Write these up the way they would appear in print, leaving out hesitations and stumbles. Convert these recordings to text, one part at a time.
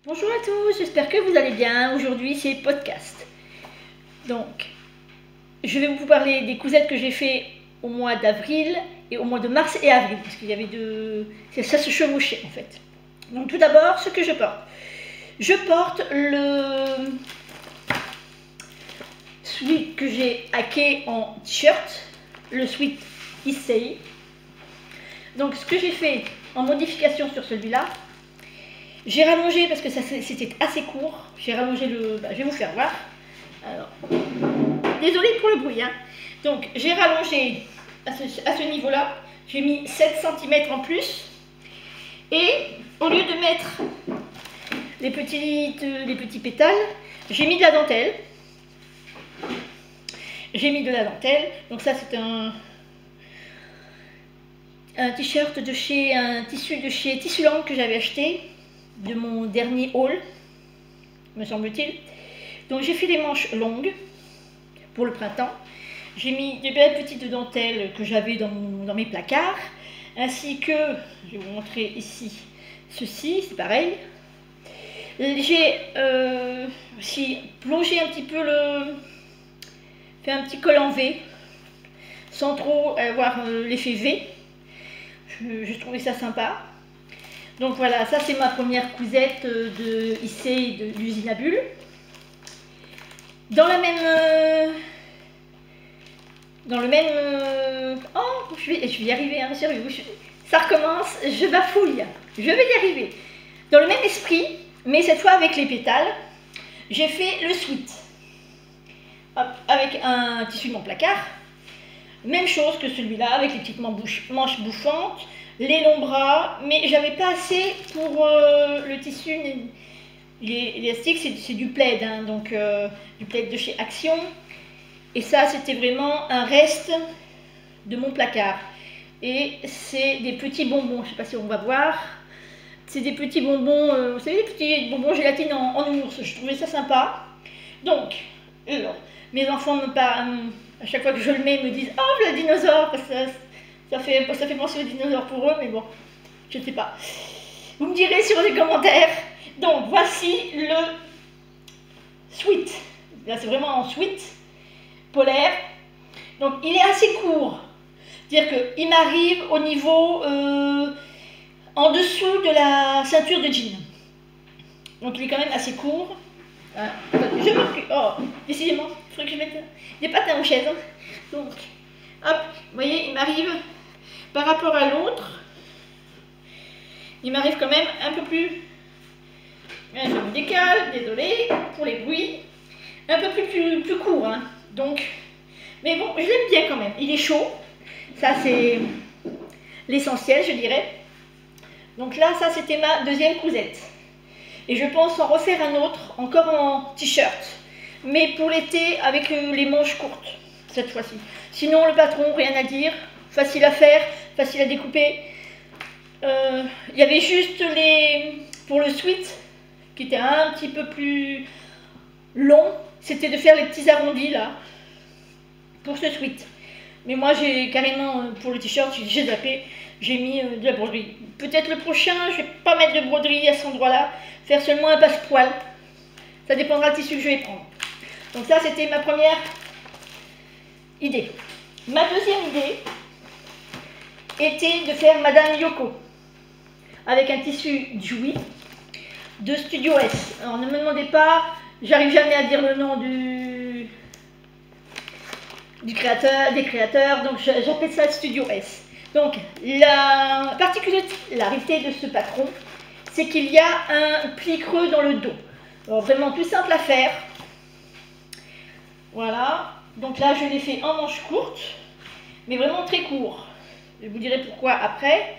Bonjour à tous, j'espère que vous allez bien. Aujourd'hui c'est podcast. Donc, je vais vous parler des cousettes que j'ai fait au mois d'avril et au mois de mars et avril. Parce qu'il y avait ça se chevauchait en fait. Donc tout d'abord, ce que je porte. Je porte le sweat que j'ai hacké en t-shirt. Le sweat Issei. Donc ce que j'ai fait en modification sur celui-là, j'ai rallongé parce que c'était assez court. J'ai rallongé le... je vais vous faire voir. Alors, désolée pour le bruit. Hein. Donc, j'ai rallongé à ce niveau-là. J'ai mis 7 cm en plus. Et au lieu de mettre les petits pétales, j'ai mis de la dentelle. J'ai mis de la dentelle. Donc ça, c'est un t-shirt de chez... un tissu de chez Tissuland que j'avais acheté. De mon dernier haul, me semble-t-il. Donc j'ai fait des manches longues pour le printemps. J'ai mis des belles petites dentelles que j'avais dans mes placards, ainsi que, je vais vous montrer ici, ceci, c'est pareil. J'ai aussi plongé un petit peu fait un petit col en V, sans trop avoir l'effet V. Je trouvais ça sympa. Donc voilà, ça c'est ma première cousette de Issei de l'usine à bulles. Dans le même... oh, je vais y arriver, hein, sérieux. Ça recommence, je bafouille. Je vais y arriver. Dans le même esprit, mais cette fois avec les pétales, j'ai fait le sweat. Hop, avec un tissu de mon placard. Même chose que celui-là, avec les petites manches bouffantes. Les longs bras, mais j'avais pas assez pour le tissu. L'élastique, c'est du plaid, hein, donc du plaid de chez Action. Et ça, c'était vraiment un reste de mon placard. Et c'est des petits bonbons, je sais pas si on va voir. C'est des petits bonbons, vous savez, des petits bonbons gélatine en ours. Je trouvais ça sympa. Donc, alors, mes enfants me parlent, à chaque fois que je le mets, me disent « Oh, le dinosaure !» parce que ça fait penser au dinosaure pour eux, mais bon, je ne sais pas. Vous me direz sur les commentaires. Donc, voici le sweat. Là, c'est vraiment en sweat polaire. Donc, il est assez court. C'est-à-dire qu'il m'arrive au niveau en dessous de la ceinture de jean. Donc, il est quand même assez court. Je me recule. Oh, décidément, il faudrait que je mette des patins aux chaises. Donc, hop, vous voyez, il m'arrive par rapport à l'autre. Il m'arrive quand même un peu plus... Je me décale, désolé pour les bruits. Un peu plus court. Hein. Donc, mais bon, je l'aime bien quand même. Il est chaud. Ça, c'est l'essentiel, je dirais. Donc là, ça, c'était ma deuxième cousette. Et je pense en refaire un autre, encore en t-shirt. Mais pour l'été, avec les manches courtes, cette fois-ci. Sinon, le patron, rien à dire. Facile à faire, facile à découper. Il y avait juste pour le sweat, qui était un petit peu plus long, c'était de faire les petits arrondis là, pour ce sweat. Mais moi j'ai carrément, pour le t-shirt, j'ai zappé, j'ai mis de la broderie. Peut-être le prochain, je vais pas mettre de broderie à cet endroit-là, faire seulement un passepoil. Ça dépendra du tissu que je vais prendre. Donc ça c'était ma première idée. Ma deuxième idée était de faire Madame Yoko avec un tissu Dewey de Studio S. Alors ne me demandez pas, j'arrive jamais à dire le nom des créateurs, donc j'appelle ça Studio S. Donc la particularité de ce patron, c'est qu'il y a un pli creux dans le dos. Alors vraiment tout simple à faire. Voilà, donc là je l'ai fait en manche courte, mais vraiment très court. Je vous dirai pourquoi après.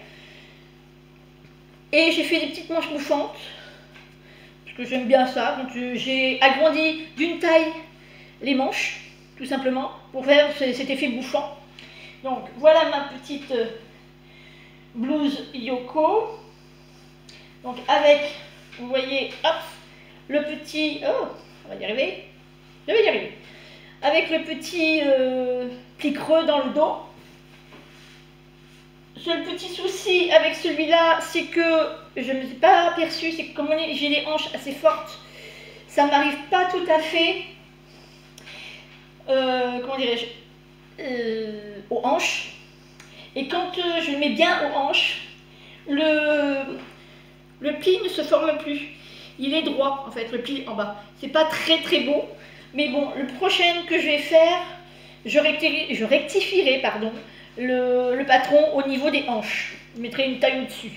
Et j'ai fait des petites manches bouffantes, parce que j'aime bien ça. Donc j'ai agrandi d'une taille les manches, tout simplement, pour faire cet effet bouffant. Donc voilà ma petite blouse Yoko. Donc avec, vous voyez, hop, le petit... Oh, on va y arriver. Je vais y arriver. Avec le petit pli creux dans le dos. seul petit souci avec celui-là, c'est que je ne me suis pas aperçue, c'est que comme j'ai les hanches assez fortes, ça ne m'arrive pas tout à fait, comment dirais-je, aux hanches. Et quand je le mets bien aux hanches, le pli ne se forme plus. Il est droit, en fait, le pli en bas. C'est pas très beau, mais bon, le prochain que je vais faire, je rectifierai, pardon, le patron au niveau des hanches. Je mettrai une taille au-dessus.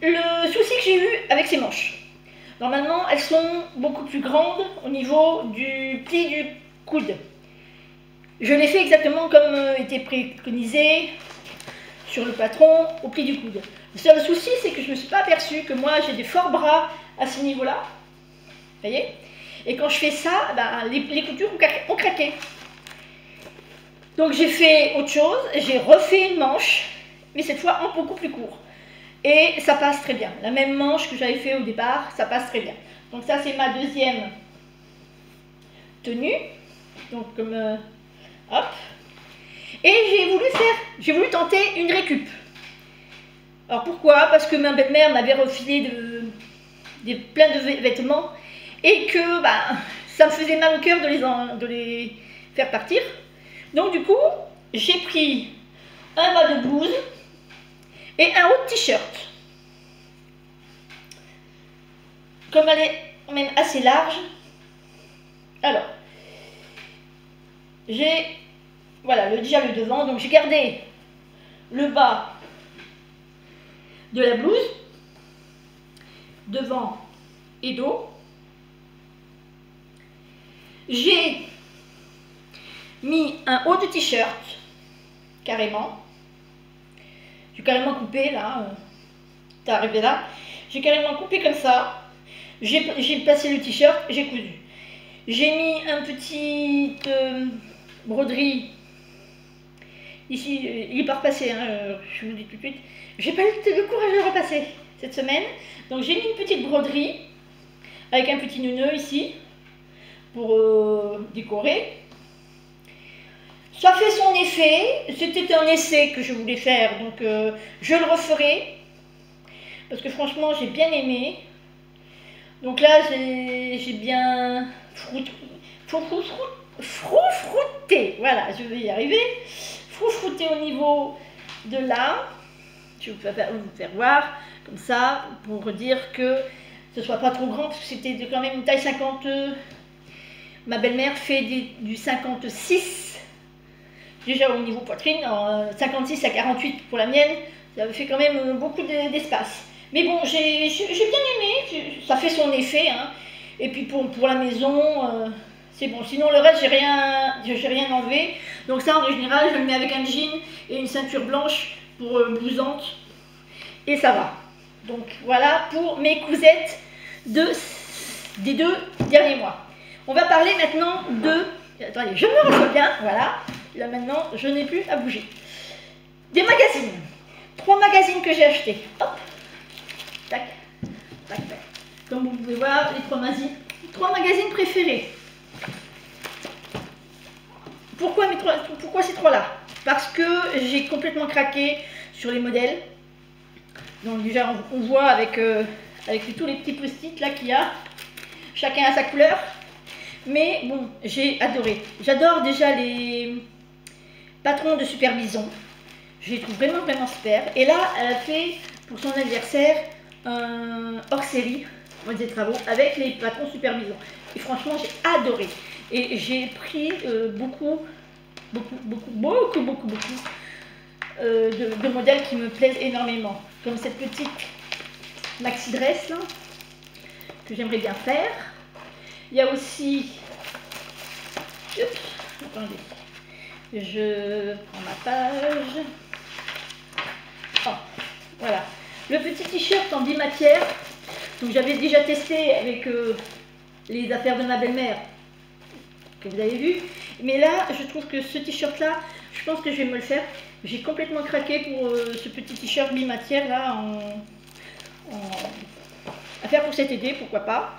Le souci que j'ai eu avec ces manches, normalement, elles sont beaucoup plus grandes au niveau du pli du coude. Je l'ai fait exactement comme était préconisé sur le patron au pli du coude. Le seul souci, c'est que je ne me suis pas aperçue que moi, j'ai des forts bras à ce niveau-là. Vous voyez? Et quand je fais ça, ben, les coutures ont craqué. Donc j'ai fait autre chose, j'ai refait une manche, mais cette fois en beaucoup plus court. Et ça passe très bien. La même manche que j'avais fait au départ, ça passe très bien. Donc ça, c'est ma deuxième tenue. Donc comme... hop. Et j'ai voulu tenter une récup. Alors pourquoi? Parce que ma belle-mère m'avait refilé plein de vêtements et que bah, ça me faisait mal au cœur de les faire partir. Donc du coup, j'ai pris un bas de blouse et un haut de t-shirt. Comme elle est quand même assez large, alors, j'ai, voilà, déjà le devant, donc j'ai gardé le bas de la blouse, devant et dos. J'ai mis un haut de t-shirt, carrément. J'ai carrément coupé là, t'es arrivé là. J'ai carrément coupé comme ça. J'ai passé le t-shirt, j'ai cousu. J'ai mis un petit broderie. Ici, il n'est pas repassé, hein, je vous le dis tout de suite. J'ai pas eu le courage de le repasser cette semaine. Donc j'ai mis une petite broderie avec un petit nœud ici pour décorer. Ça fait son effet. C'était un essai que je voulais faire, donc je le referai. Parce que franchement, j'ai bien aimé. Donc là, j'ai bien froufrouté. Voilà, je vais y arriver. Froufrouté au niveau de là. Je vais vous faire voir comme ça pour dire que ce soit pas trop grand parce que c'était quand même une taille 50. Ma belle-mère fait du 56 déjà au niveau poitrine, 56 à 48 pour la mienne. Ça fait quand même beaucoup d'espace. Mais bon, j'ai bien aimé, ça fait son effet. Hein. Et puis pour la maison, c'est bon. Sinon le reste, j'ai rien enlevé. Donc ça, en général, je le mets avec un jean et une ceinture blanche pour blousante. Et ça va. Donc voilà pour mes cousettes des 2 derniers mois. On va parler maintenant de... Attendez, je me reçois bien, voilà. Là maintenant, je n'ai plus à bouger. Des magazines. 3 magazines que j'ai achetés. Hop. Tac, tac, tac. Comme vous pouvez voir, les 3 magazines préférés. Pourquoi ces 3-là? Parce que j'ai complètement craqué sur les modèles. Donc déjà, on voit avec tous les petits post-it là qu'il y a. Chacun a sa couleur. Mais bon, j'ai adoré. J'adore déjà les patrons de Super Bison. Je les trouve vraiment super. Et là, elle a fait pour son anniversaire un hors-série, on des travaux, avec les patrons Super Bison. Et franchement, j'ai adoré. Et j'ai pris beaucoup de modèles qui me plaisent énormément. Comme cette petite maxi dress là, que j'aimerais bien faire. Il y a aussi... Attendez. Je prends ma page. Oh, voilà. Le petit t-shirt en bimatière. Donc j'avais déjà testé avec les affaires de ma belle-mère que vous avez vu. Mais là, je trouve que ce t-shirt là, je pense que je vais me le faire. J'ai complètement craqué pour ce petit t-shirt bimatière là à faire pour cet été, pourquoi pas.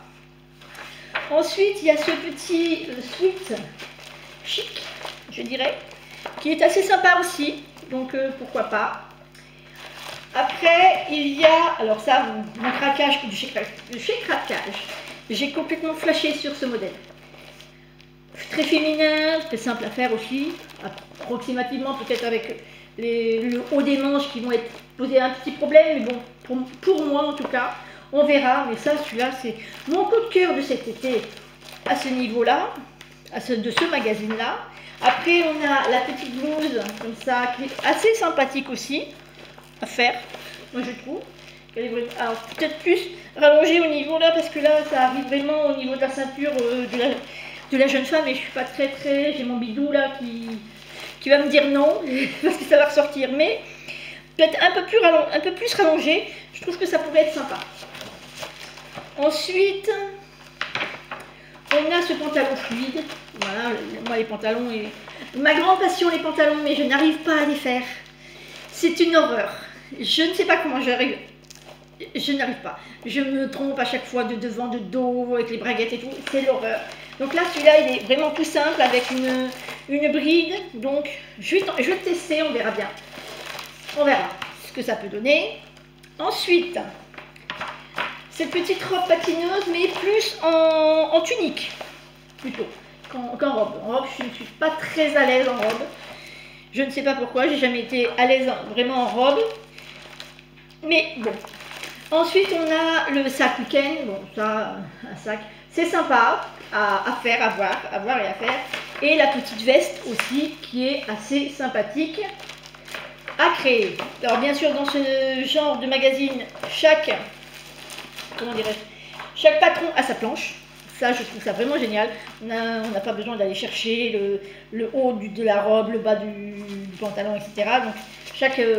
Ensuite, il y a ce petit sweat chic, je dirais, qui est assez sympa aussi, donc pourquoi pas. Après, il y a, alors ça, mon craquage de chez Craquage. J'ai complètement flashé sur ce modèle. Très féminin, très simple à faire aussi, approximativement peut-être avec le haut des manches qui vont être posés un petit problème, mais bon, pour moi en tout cas, on verra. Mais ça, celui-là, c'est mon coup de cœur de cet été à ce niveau-là, de ce magazine-là. Après, on a la petite blouse comme ça, qui est assez sympathique aussi à faire, moi je trouve. Elle est vraiment, alors peut-être plus rallongée au niveau là, parce que là, ça arrive vraiment au niveau de la ceinture de la jeune femme, et je suis pas très, j'ai mon bidou là qui va me dire non, parce que ça va ressortir, mais peut-être un peu plus rallongé, je trouve que ça pourrait être sympa. Ensuite, on a ce pantalon fluide, voilà, moi les pantalons, ma grande passion les pantalons, mais je n'arrive pas à les faire, c'est une horreur, je ne sais pas comment j'arrive. Je n'arrive pas. Je me trompe à chaque fois de devant, de dos, avec les braguettes et tout. C'est l'horreur. Donc là, celui-là, il est vraiment tout simple avec une bride. Donc, je vais tester, on verra bien. On verra ce que ça peut donner. Ensuite, cette petite robe patineuse, mais plus en tunique, plutôt, qu'en robe. En robe, je ne suis pas très à l'aise en robe. Je ne sais pas pourquoi, j'ai jamais été à l'aise vraiment en robe. Mais bon. Ensuite, on a le sac week-end. Bon, ça, un sac, c'est sympa à faire, à voir et à faire. Et la petite veste aussi, qui est assez sympathique à créer. Alors, bien sûr, dans ce genre de magazine, chaque patron a sa planche. Ça, je trouve ça vraiment génial. On n'a pas besoin d'aller chercher le haut de la robe, le bas du pantalon, etc. Donc,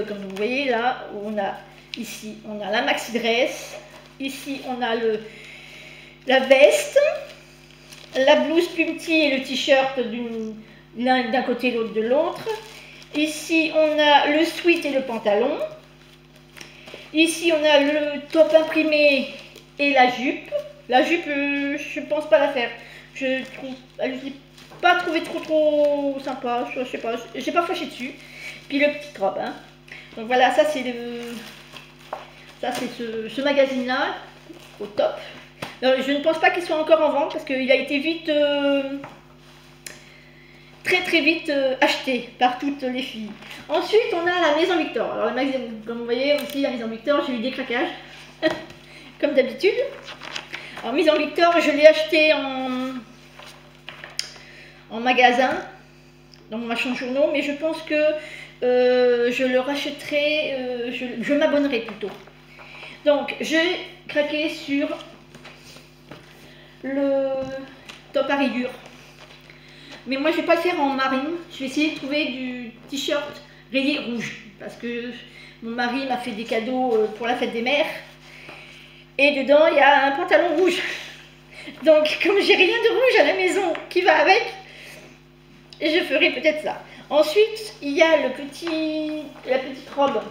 comme vous voyez là, on a ici, on a la maxi dress. Ici, on a la veste, la blouse puntille et le t-shirt d'un côté et l'autre de l'autre. Ici, on a le sweat et le pantalon. Ici, on a le top imprimé et la jupe. La jupe, je ne pense pas la faire. Je l'ai pas trouvé trop sympa. Je sais pas, j'ai pas flashé dessus. Puis le petit robe. Hein. Donc voilà, ça c'est ce magazine-là, au top. Alors, je ne pense pas qu'il soit encore en vente parce qu'il a été vite, très vite acheté par toutes les filles. Ensuite, on a la Maison Victor. Alors, comme vous voyez aussi, la Maison Victor, j'ai eu des craquages, comme d'habitude. Alors, Maison Victor, je l'ai acheté en magasin, dans mon marchand de journaux, mais je pense que je le rachèterai, je m'abonnerai plutôt. Donc, j'ai craqué sur le top à rayures. Mais moi, je ne vais pas le faire en marine. Je vais essayer de trouver du t-shirt rayé rouge. Parce que mon mari m'a fait des cadeaux pour la fête des mères. Et dedans, il y a un pantalon rouge. Donc, comme j'ai rien de rouge à la maison qui va avec, je ferai peut-être ça. Ensuite, il y a la petite robe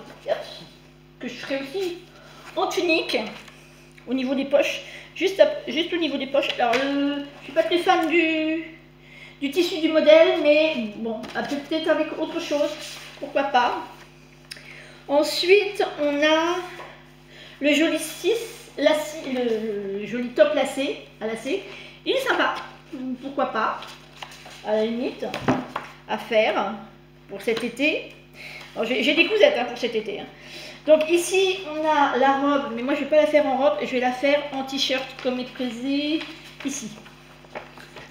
que je ferai aussi en tunique au niveau des poches, juste au niveau des poches. Alors, je suis pas très fan du tissu du modèle, mais bon, peut-être avec autre chose, pourquoi pas. Ensuite, on a le joli le joli top lacé, à lacet. Il est sympa, pourquoi pas, à la limite, à faire pour cet été. J'ai des cousettes hein, pour cet été. Hein. Donc ici, on a la robe, mais moi je ne vais pas la faire en robe, je vais la faire en t-shirt comme est présé ici.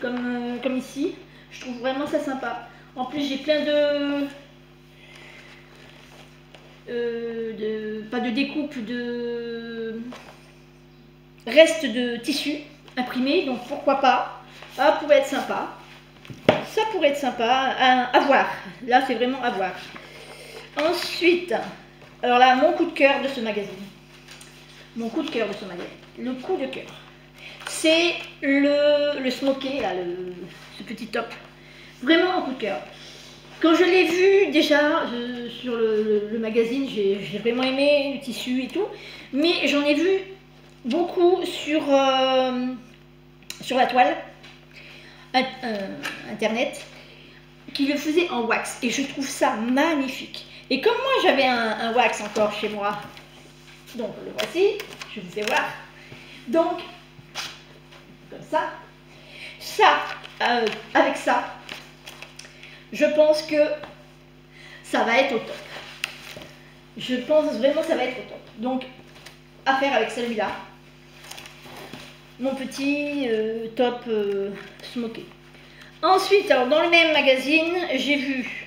Comme ici. Je trouve vraiment ça sympa. En plus, j'ai plein pas de découpe, de reste de tissu imprimé, donc pourquoi pas. Ça pourrait être sympa. Ça pourrait être sympa à voir. Là, c'est vraiment à voir. Ensuite, alors là, mon coup de cœur de ce magazine. Mon coup de cœur de ce magazine. Le coup de cœur. C'est le smoké, là, ce petit top. Vraiment un coup de cœur. Quand je l'ai vu déjà sur le magazine, j'ai vraiment aimé le tissu et tout. Mais j'en ai vu beaucoup sur la toile, internet, qui le faisait en wax. Et je trouve ça magnifique. Et comme moi j'avais un wax encore chez moi, donc le voici, je vous fais voir. Donc, comme ça, avec ça, je pense que ça va être au top. Je pense vraiment que ça va être au top. Donc, à faire avec celui-là. Mon petit top smoké. Ensuite, alors, dans le même magazine, j'ai vu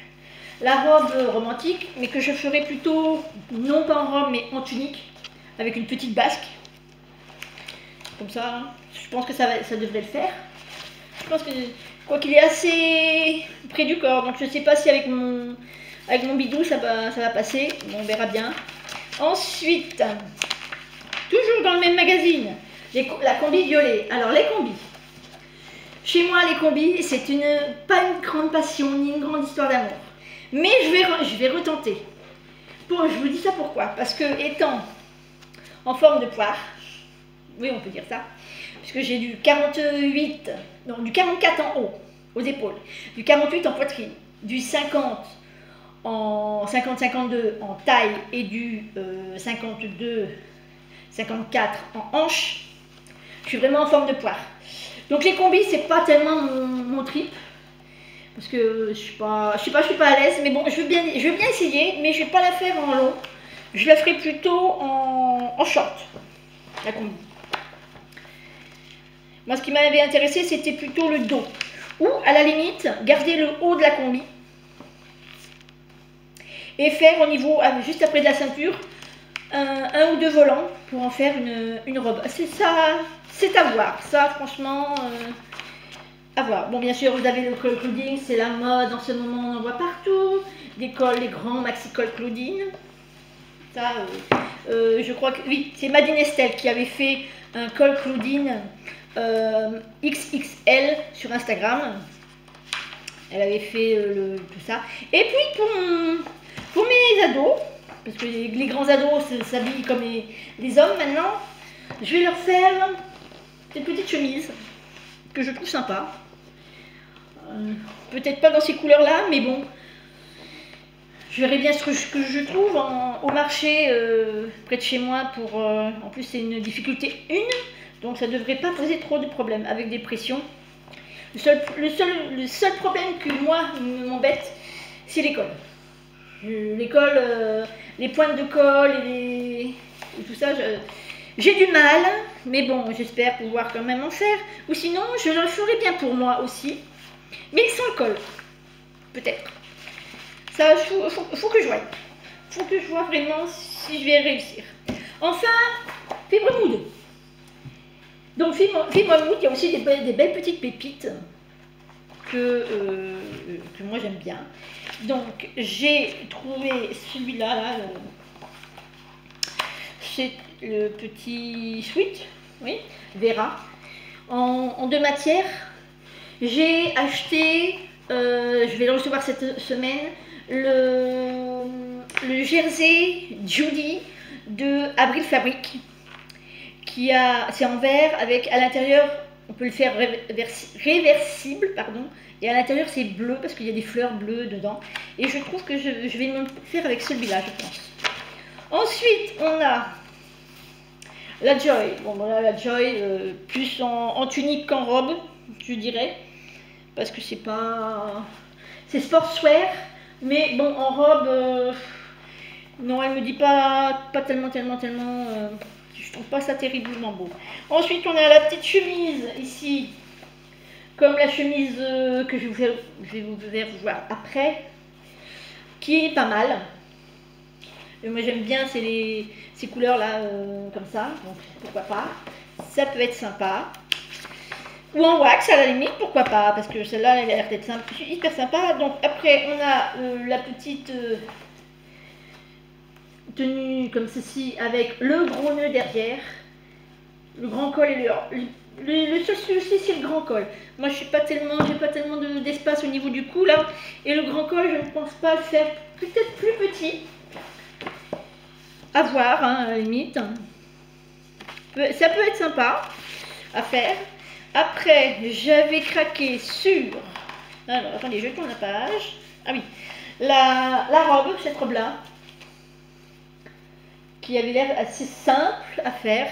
la robe romantique, mais que je ferai plutôt, non pas en robe, mais en tunique, avec une petite basque. Comme ça, hein. Je pense que ça devrait le faire. Je pense que, quoi qu'il est assez près du corps, donc je ne sais pas si avec mon bidou ça va passer, bon, on verra bien. Ensuite, toujours dans le même magazine, la combi violet. Alors les combis, chez moi les combis, c'est pas une grande passion ni une grande histoire d'amour. Mais je vais retenter. Bon, je vous dis ça pourquoi? Parce que étant en forme de poire, oui on peut dire ça, puisque j'ai du 48, non du 44 en haut, aux épaules, du 48 en poitrine, du 50 en 50-52 en taille et du 52-54 en hanche. Je suis vraiment en forme de poire. Donc les combis, c'est pas tellement mon trip. Parce que je suis pas à l'aise, mais bon, je veux bien essayer, mais je vais pas la faire en long. Je la ferai plutôt en short, la combi. Moi, ce qui m'avait intéressé, c'était plutôt le dos. Ou, à la limite, garder le haut de la combi. Et faire au niveau, juste après de la ceinture, un ou deux volants pour en faire une robe. C'est ça, c'est à voir. Ça, franchement, à voir. Bon, bien sûr, vous avez le col clothing, c'est la mode en ce moment, on en voit partout. Des cols, les grands maxi-col clothing. Ça, je crois que, oui, c'est Madine Estelle qui avait fait un col clothing XXL sur Instagram. Elle avait fait tout ça. Et puis pour mes ados, parce que les grands ados s'habillent comme les hommes maintenant, je vais leur faire des petites chemises que je trouve sympa. Peut-être pas dans ces couleurs-là, mais bon, je verrai bien ce que je trouve au marché près de chez moi. En plus, c'est une difficulté 1, donc ça ne devrait pas poser trop de problèmes avec des pressions. Le seul problème que moi m'embête, c'est les cols. Les cols, les pointes de colle et tout ça, j'ai du mal, mais bon, j'espère pouvoir quand même en faire. Ou sinon, je le ferai bien pour moi aussi, mais sans le col, peut-être. Ça, faut que je voie. Faut que je vois vraiment si je vais réussir. Enfin, fibre mood. Donc, fibre mood, il y a aussi des belles petites pépites que moi j'aime bien. Donc, j'ai trouvé celui-là, là, c'est le petit sweat, oui, Vera, en 2 matières. J'ai acheté, je vais le recevoir cette semaine, le jersey Judy de Abril Fabrique, c'est en verre avec à l'intérieur, on peut le faire réversible, pardon, et à l'intérieur c'est bleu parce qu'il y a des fleurs bleues dedans. Et je trouve que je vais me faire avec celui-là, je pense. Ensuite, on a la Joy. Bon, voilà, la Joy, plus en tunique qu'en robe, je dirais. Parce que c'est pas... C'est sportswear, mais bon, en robe... non, elle me dit pas tellement... je trouve pas ça terriblement beau. Ensuite, on a la petite chemise, ici. Comme la chemise que je vais vous faire voir après. Qui est pas mal. Et moi, j'aime bien ces couleurs-là, comme ça. Donc, pourquoi pas. Ça peut être sympa. Ou en wax à la limite, pourquoi pas, parce que celle-là elle a l'air d'être hyper sympa. Donc après on a la petite tenue comme ceci avec le gros nœud derrière, le grand col et le seul souci c'est le grand col. Moi j'ai pas tellement d'espace au niveau du cou là, et le grand col je ne pense pas le faire, peut-être plus petit, à voir hein, à la limite. Ça peut être sympa à faire. Après, j'avais craqué sur... Alors, attendez, je tourne la page. Ah oui. la robe, cette robe-là, qui avait l'air assez simple à faire,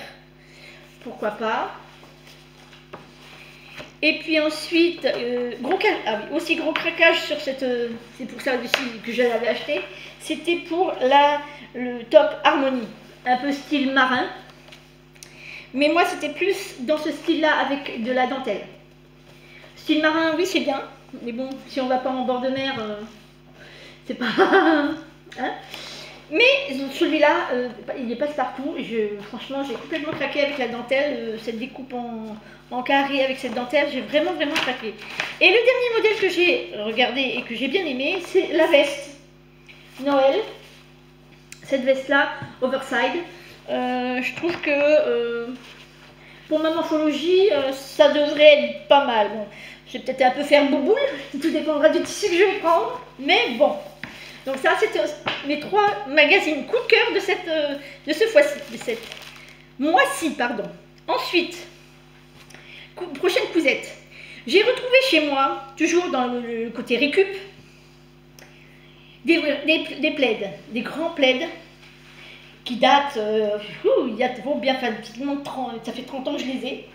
pourquoi pas. Et puis ensuite, aussi gros craquage sur cette, c'est pour ça aussi que je l'avais acheté, c'était pour le top Harmonie, un peu style marin. Mais moi c'était plus dans ce style-là avec de la dentelle. Style marin, oui c'est bien, mais bon, si on va pas en bord de mer, c'est pas... hein. Mais celui-là, il est passe-partout. Franchement, j'ai complètement craqué avec la dentelle, cette découpe en carré avec cette dentelle, j'ai vraiment craqué. Et le dernier modèle que j'ai regardé et que j'ai bien aimé, c'est la veste Noël. Cette veste-là, overside. Je trouve que pour ma morphologie, ça devrait être pas mal. Bon, je vais peut-être un peu faire bouboule, tout dépendra du tissu que je vais prendre, mais bon. Donc ça, c'était mes 3 magazines coup de cœur de ce mois-ci, de cette mois-ci, pardon. Ensuite, prochaine cousette. J'ai retrouvé chez moi, toujours dans le côté récup, des plaids, des grands plaids qui datent, il y a bien facilement 30, ça fait 30 ans que je les ai.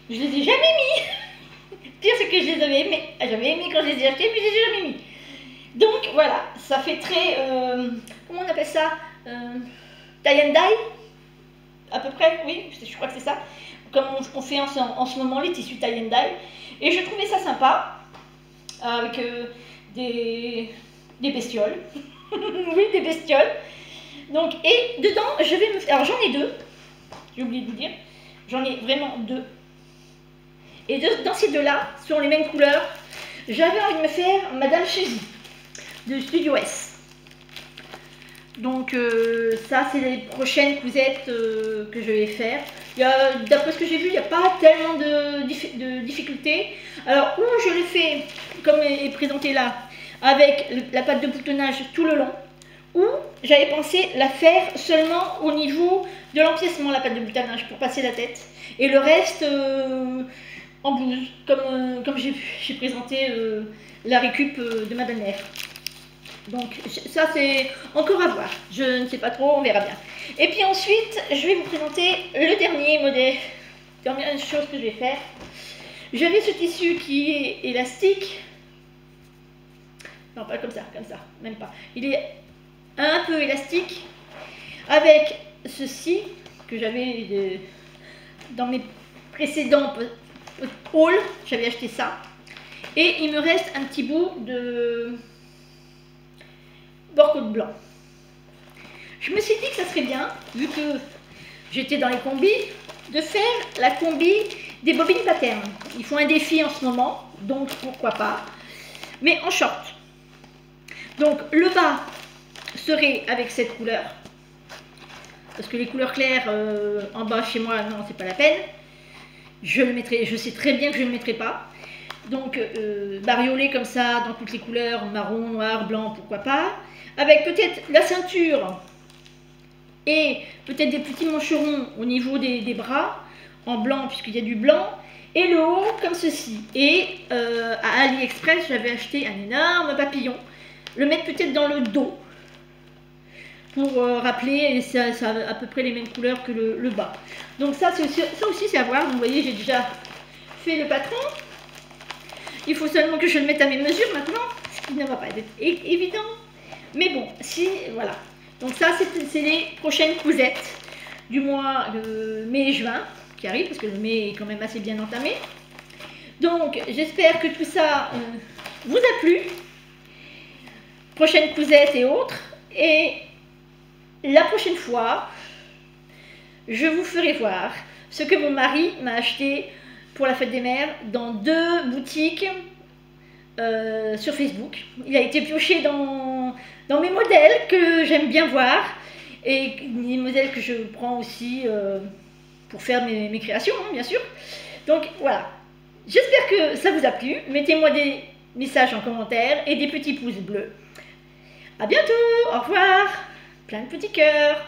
Je les ai jamais mis. Pire, c'est que je les avais aimés. J'avais aimé quand je les ai achetés, mais je les ai jamais mis. Donc voilà, ça fait très, comment on appelle ça, tie and dye, à peu près, oui, je crois que c'est ça, comme on fait en ce moment les tissus tie and dye. Et je trouvais ça sympa, avec des bestioles, oui, des bestioles. Donc, et dedans, je vais me faire, alors j'en ai 2, j'ai oublié de vous dire, j'en ai vraiment 2. Et dans ces 2-là, sur les mêmes couleurs, j'avais envie de me faire Madame Suzy de Studio S. Donc ça c'est les prochaines cousettes que je vais faire. D'après ce que j'ai vu, il n'y a pas tellement de difficultés. Alors où je l'ai fait, comme est présenté là, avec la pâte de boutonnage tout le long, ou j'avais pensé la faire seulement au niveau de l'empiècement, la pâte de boutonnage, pour passer la tête. Et le reste en blouse, comme j'ai présenté la récup de ma belle-mère. Donc ça c'est encore à voir, je ne sais pas trop, on verra bien. Et puis ensuite, je vais vous présenter le dernier modèle, dernière chose que je vais faire. J'avais ce tissu qui est élastique, non pas comme ça, même pas. Il est un peu élastique, avec ceci que j'avais dans mes précédents hauls, j'avais acheté ça. Et il me reste un petit bout de bord-côte blanc. Je me suis dit que ça serait bien, vu que j'étais dans les combis, de faire la combi des bobines pattern. Ils font un défi en ce moment, donc pourquoi pas, mais en short. Donc le bas serait avec cette couleur, parce que les couleurs claires en bas chez moi, non, c'est pas la peine. Je sais très bien que je ne le mettrai pas. Donc bariolé comme ça, dans toutes les couleurs, marron, noir, blanc, pourquoi pas. Avec peut-être la ceinture et peut-être des petits mancherons au niveau des bras, en blanc puisqu'il y a du blanc, et le haut comme ceci. Et à AliExpress, j'avais acheté un énorme papillon, le mettre peut-être dans le dos, pour rappeler, et ça a à peu près les mêmes couleurs que le bas. Donc ça aussi c'est à voir. Donc, vous voyez, j'ai déjà fait le patron. Il faut seulement que je le mette à mes mesures maintenant, ce qui ne va pas être évident. Mais bon, si, voilà. Donc ça, c'est les prochaines cousettes du mois de mai et juin qui arrivent, parce que le mai est quand même assez bien entamé. Donc, j'espère que tout ça vous a plu. Prochaines cousettes et autres. Et la prochaine fois, je vous ferai voir ce que mon mari m'a acheté pour la fête des mères dans 2 boutiques sur Facebook. Il a été pioché dans mes modèles que j'aime bien voir et les modèles que je prends aussi pour faire mes créations, hein, bien sûr. Donc voilà, j'espère que ça vous a plu. Mettez-moi des messages en commentaire et des petits pouces bleus. À bientôt, au revoir, plein de petits cœurs.